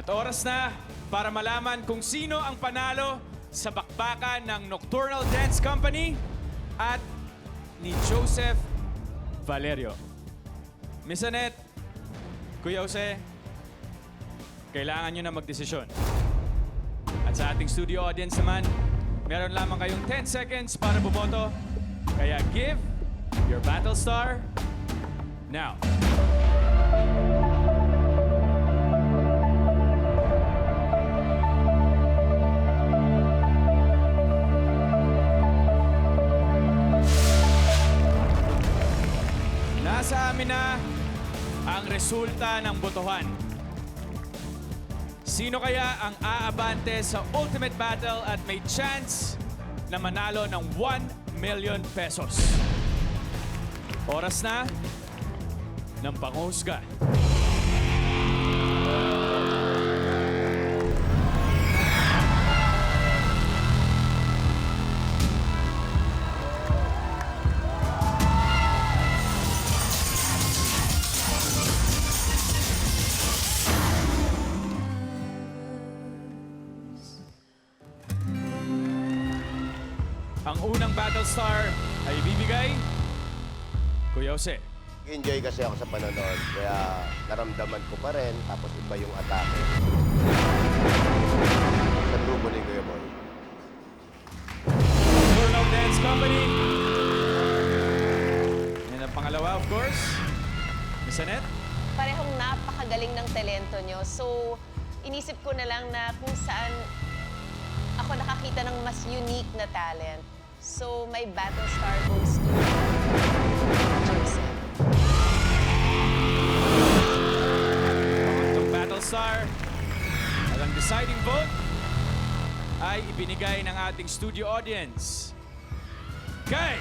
Oras na para malaman kung sino ang panalo sa bakbakan ng Nocturnal Dance Company at ni Joseph Valerio. Miss Annette, Kuya Jose, kailangan nyo na magdesisyon. At sa ating studio audience naman, meron lamang kayong 10 seconds para bumoto. Kaya give your battle star now. Nasa amin na ang resulta ng botohan. Sino kaya ang aabante sa Ultimate Battle at may chance na manalo ng 1 million pesos? Oras na ng panghusga. Ang unang battle star ay ibibigay Kuya Jose. Enjoy kasi ako sa panonood, kaya naramdaman ko pa rin, tapos iba yung atake. Sa tubo ni Kuya Boy. Nocturnal Dance Company. And ang pangalawa, of course, Miss Annette. Parehong napakagaling ng talento nyo. So, inisip ko na lang na kung saan ako nakakita ng mas unique na talent. So, my battle star goes to Joseph. Ang battle star at ang deciding vote ay ibinigay ng ating studio audience kay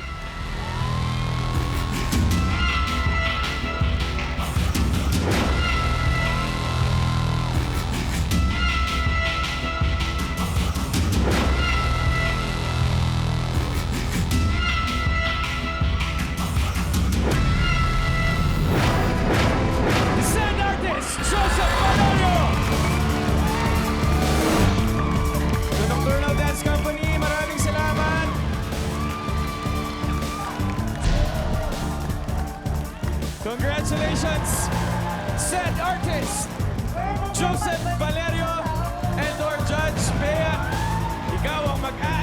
Joseph Valerio! The Nocturnal Dance Company, maraming salamat! Congratulations, said artist, Joseph Valerio, and our judge, Bea. Ikaw ang mag-act